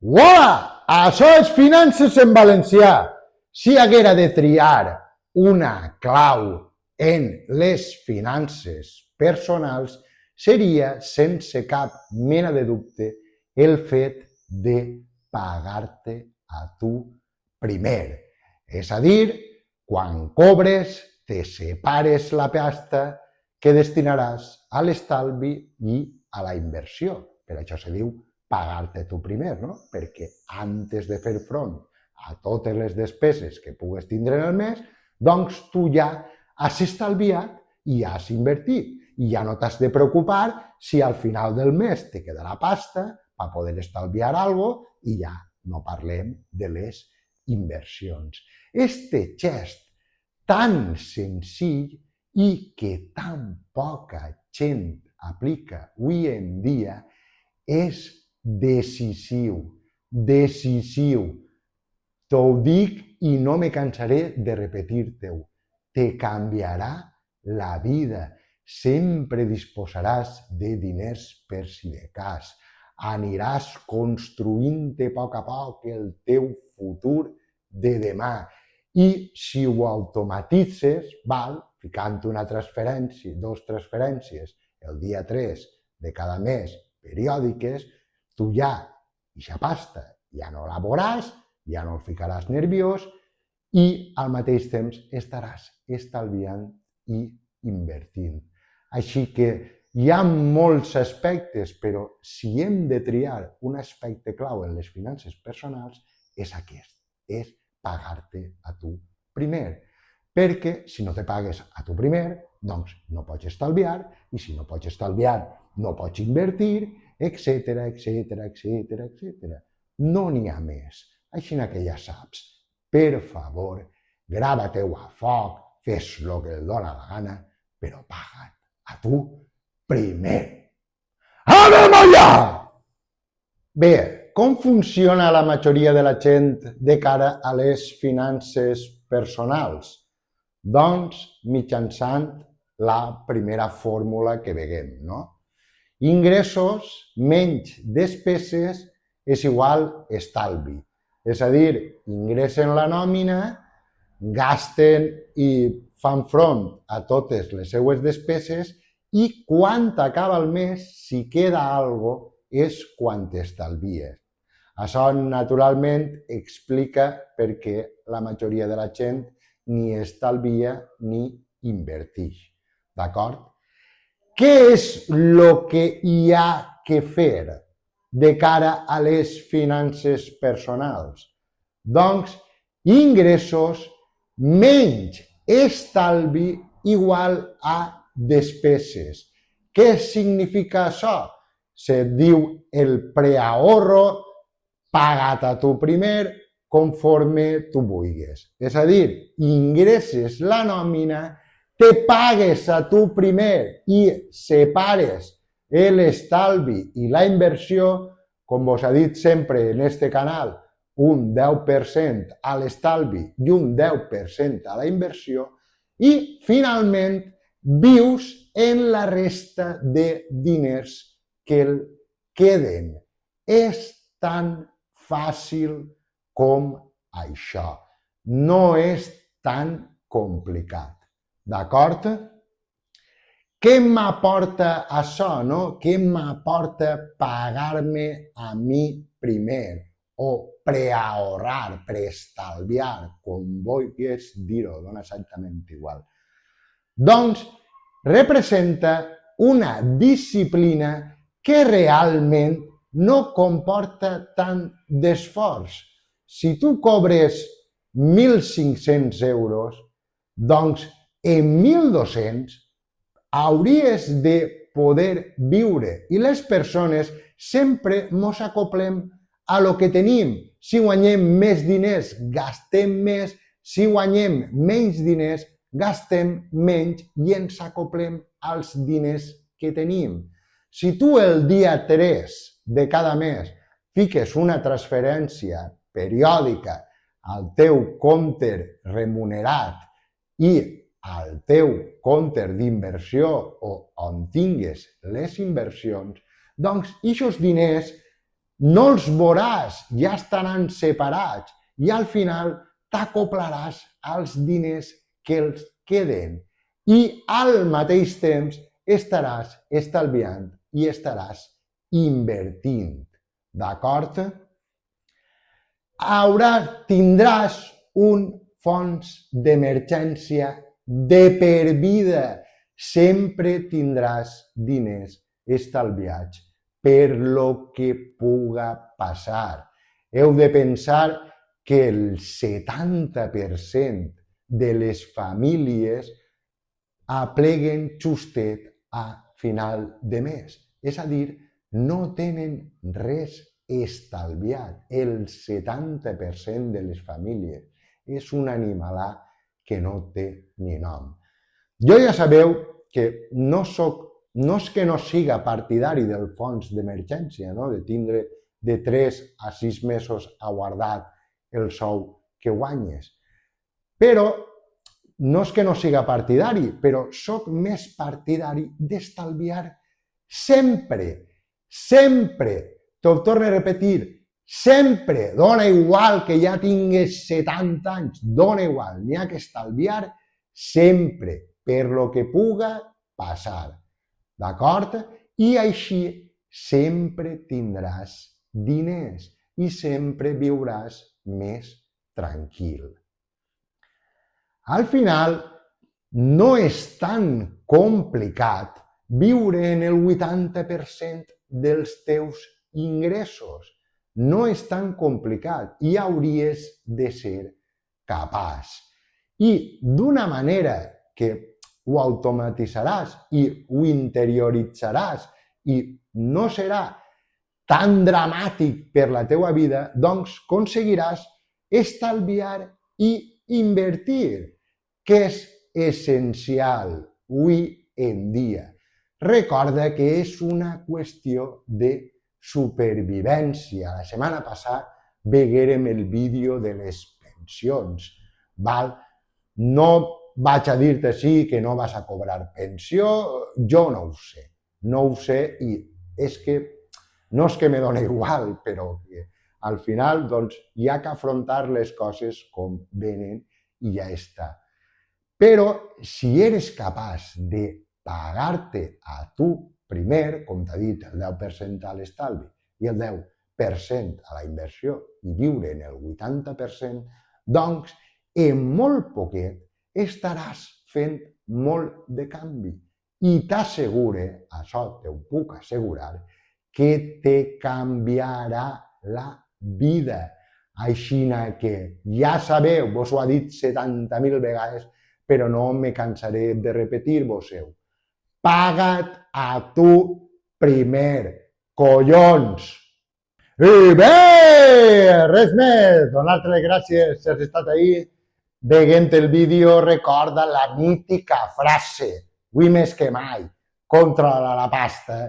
Uah! Això és finances en valencià. Si haguera de triar una clau en les finances personals, seria, sense cap mena de dubte, el fet de pagar-te a tu primer. És a dir, quan cobres, te separes la pasta que destinaràs a l'estalvi i a la inversió. Per això se diu pagar-te tu primer, no? Perquè antes de fer front a totes les despeses que pugues tindre en el mes, doncs tu ja has estalviat i has invertit. I ja no t'has de preocupar si al final del mes te quedarà pasta per poder estalviar alguna cosa i ja no parlem de les inversions. Este gest tan senzill i que tan poca gent aplica avui en dia és decisiu, decisiu. T'ho dic i no me cansaré de repetir-te-ho. Te canviarà la vida. Sempre disposaràs de diners per si de cas. Aniràs construint-te a poc el teu futur de demà. I si ho automatitzes, ficant una transferència, dos transferències el dia 3 de cada mes periòdiques, tu ja, eixa pasta, ja no la veuràs, ja no el ficaràs nerviós i al mateix temps estaràs estalviant i invertint. Així que hi ha molts aspectes, però si hem de triar un aspecte clau en les finances personals és aquest, és pagar-te a tu primer. Perquè si no te pagues a tu primer, doncs no pots estalviar, i si no pots estalviar no pots invertir, etc, etc, etc, etc. No n'hi ha més. Així que ja saps, per favor, grava-te-ho a foc, fes el que et dóna la gana, però paga't a tu primer. Anem allà! Bé, com funciona la majoria de la gent de cara a les finances personals? Doncs mitjançant la primera fórmula que veiem, no? Ingressos menys despeses és igual estalvi. És a dir, ingressen la nòmina, gasten i fan front a totes les seues despeses i quan acaba el mes, si queda alguna cosa, és quan t'estalvies. Això, naturalment, explica per què la majoria de la gent ni estalvia ni invertix. D'acord? Què és el que hi ha que fer de cara a les finances personals? Doncs ingressos menys estalvi igual a despeses. Què significa això? Se diu el preahorro, paga't a tu primer conforme tu vulguis. És a dir, ingresses la nòmina, te pagues a tu primer i separes l'estalvi i la inversió, com vos ha dit sempre en este canal, un 10% a l'estalvi i un 10% a la inversió, i finalment vius en la resta de diners que queden. És tan fàcil com això. No és tan complicat. D'acord? Què m'aporta això, no? Què m'aporta pagar-me a mi primer? O preahorrar, preestalviar, com vulguis dir-ho, dona exactament igual. Doncs representa una disciplina que realment no comporta tant d'esforç. Si tu cobres 1.500 euros, doncs en 1.200 hauries de poder viure. I les persones sempre mos acoplem a lo que tenim. Si guanyem més diners, gastem més. Si guanyem menys diners, gastem menys i ens acoplem als diners que tenim. Si tu el dia 3 de cada mes fiques una transferència periòdica al teu compte remunerat i al teu compte d'inversió o on tingues les inversions, doncs aquests diners no els veuràs, ja estaran separats i al final t'acoplaràs als diners que els queden i al mateix temps estaràs estalviant i estaràs invertint, d'acord? Tindràs un fons d'emergència de per vida. Sempre tindràs diners estalviats per lo que puga passar. Heu de pensar que el 70% de les famílies apleguen justet a final de mes. És a dir, no tenen res estalviat. El 70% de les famílies és un animalà que no té ni nom. Jo ja sabeu que no és que no siga partidari del fons d'emergència, no? De tindre de 3 a 6 mesos aguardat el sou que guanyes. Però no és que no siga partidari, però sóc més partidari d'estalviar sempre, sempre. T'ho torno a repetir, sempre. Dona igual que ja tingues 70 anys, dona igual, n'hi ha que estalviar sempre, per lo que puga passar. D'acord? I així sempre tindràs diners i sempre viuràs més tranquil. Al final, no és tan complicat viure en el 80% dels teus ingressos. No és tan complicat i hauries de ser capaç. I d'una manera que ho automatitzaràs i ho interioritzaràs i no serà tan dramàtic per la teua vida, doncs aconseguiràs estalviar i invertir, que és essencial avui en dia. Recorda que és una qüestió de supervivència. La setmana passada veguérem el vídeo de les pensions. Val? No vaig a dir-te sí que no vas a cobrar pensió, jo no ho sé. No ho sé i és que no és que me doni igual, però que al final doncs, hi ha que afrontar les coses com venen i ja està. Però si eres capaç de pagar-te a tu primer, com t'ha dit, el 10% a l'estalvi i el 10% a la inversió i viure en el 80%, doncs en molt poquet estaràs fent molt de canvi. I t'assegure, això t'ho puc assegurar, que te canviarà la vida. Així que ja sabeu, vos ho ha dit 70.000 vegades, però no me cansaré de repetir-vos-ho. Paga't a tu primer, collons! I bé, res més, donar-te les gràcies si has estat ahí veient el vídeo. Recorda la mítica frase, avui més que mai, controla la pasta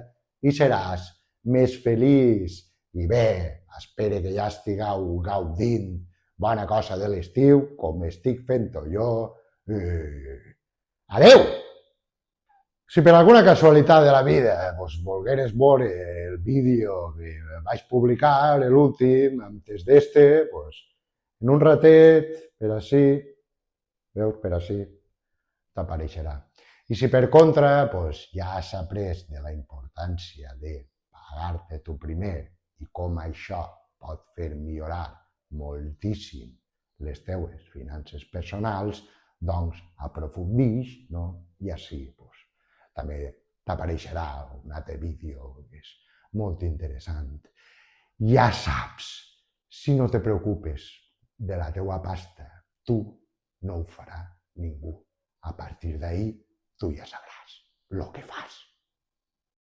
i seràs més feliç. I bé, espero que ja estigueu gaudint bona cosa de l'estiu, com estic fent-ho jo. Adeu! Si per alguna casualitat de la vida vos volgueres veure el vídeo que vaig publicar, l'últim, antes d'este, en un ratet, per així, veus, per així, t'apareixerà. I si per contra ja has après de la importància de pagar-te tu primer i com això pot fer millorar moltíssim les teues finances personals, doncs aprofundix, no? I així també t'apareixerà un altre vídeo que és molt interessant. Ja saps, si no te preocupes de la teua pasta, tu no ho farà ningú. A partir d'ahí, tu ja sabràs el que fas.